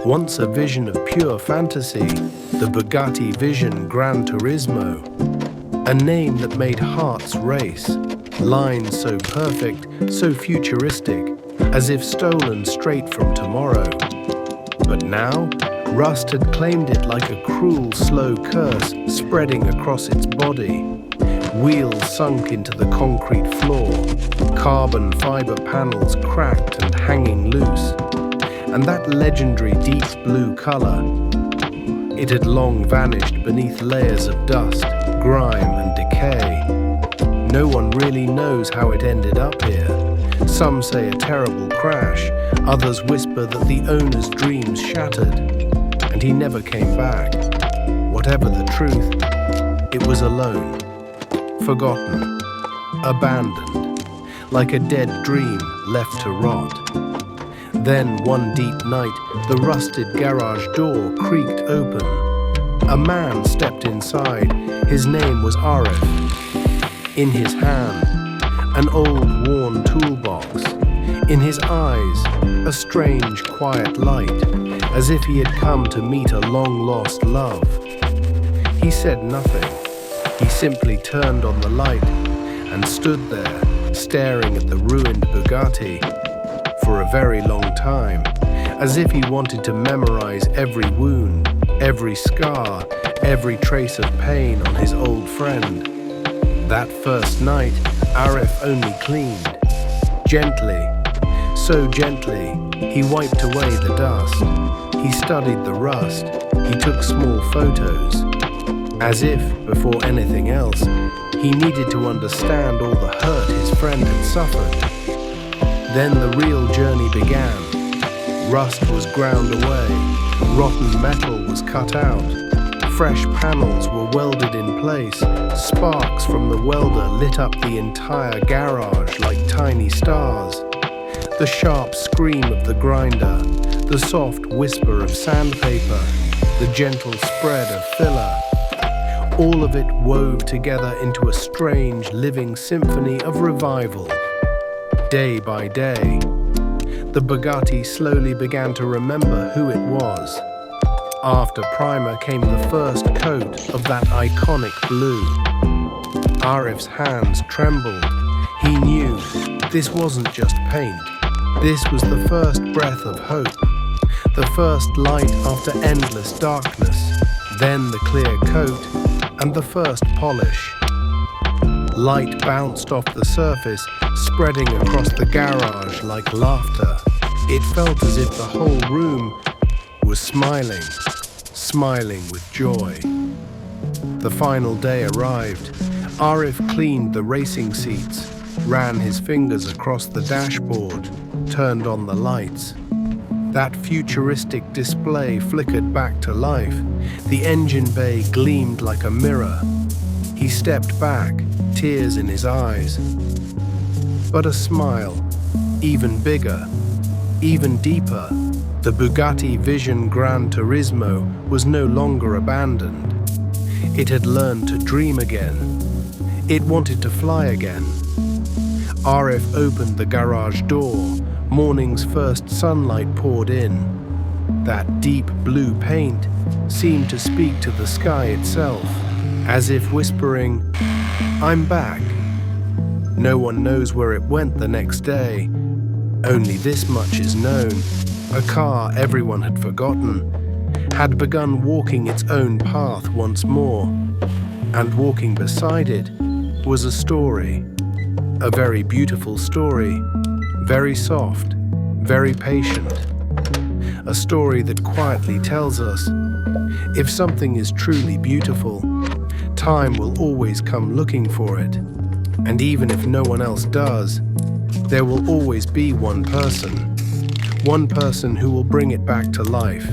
Once a vision of pure fantasy, the Bugatti Vision Gran Turismo, a name that made hearts race, lines so perfect, so futuristic, as if stolen straight from tomorrow. But now, rust had claimed it like a cruel, slow curse spreading across its body. Wheels sunk into the concrete floor, carbon fiber panels cracked and hanging loose. And that legendary deep blue color, it had long vanished beneath layers of dust, grime and decay. No one really knows how it ended up here. Some say a terrible crash, others whisper that the owner's dreams shattered, and he never came back. Whatever the truth, it was alone, forgotten, abandoned, like a dead dream left to rot. Then, one deep night, the rusted garage door creaked open. A man stepped inside. His name was Arif. In his hand, an old, worn toolbox. In his eyes, a strange, quiet light, as if he had come to meet a long-lost love. He said nothing. He simply turned on the light and stood there, staring at the ruined Bugatti for a very long time, as if he wanted to memorize every wound, every scar, every trace of pain on his old friend. That first night, Arif only cleaned. Gently, so gently, he wiped away the dust. He studied the rust. He took small photos. As if, before anything else, he needed to understand all the hurt his friend had suffered. Then the real journey began. Rust was ground away, rotten metal was cut out, fresh panels were welded in place, sparks from the welder lit up the entire garage like tiny stars. The sharp scream of the grinder, the soft whisper of sandpaper, the gentle spread of filler, all of it wove together into a strange living symphony of revival. Day by day, the Bugatti slowly began to remember who it was. After primer came the first coat of that iconic blue. Arif's hands trembled. He knew this wasn't just paint. This was the first breath of hope, the first light after endless darkness, then the clear coat and the first polish. Light bounced off the surface, spreading across the garage like laughter. It felt as if the whole room was smiling, smiling with joy. The final day arrived. Arif cleaned the racing seats, ran his fingers across the dashboard, turned on the lights. That futuristic display flickered back to life. The engine bay gleamed like a mirror. He stepped back, tears in his eyes. But a smile, even bigger, even deeper. The Bugatti Vision Gran Turismo was no longer abandoned. It had learned to dream again. It wanted to fly again. Arif opened the garage door. Morning's first sunlight poured in. That deep blue paint seemed to speak to the sky itself, as if whispering, "I'm back." No one knows where it went the next day. Only this much is known. A car everyone had forgotten had begun walking its own path once more, and walking beside it was a story. A very beautiful story, very soft, very patient. A story that quietly tells us, if something is truly beautiful, time will always come looking for it. And even if no one else does, there will always be one person who will bring it back to life.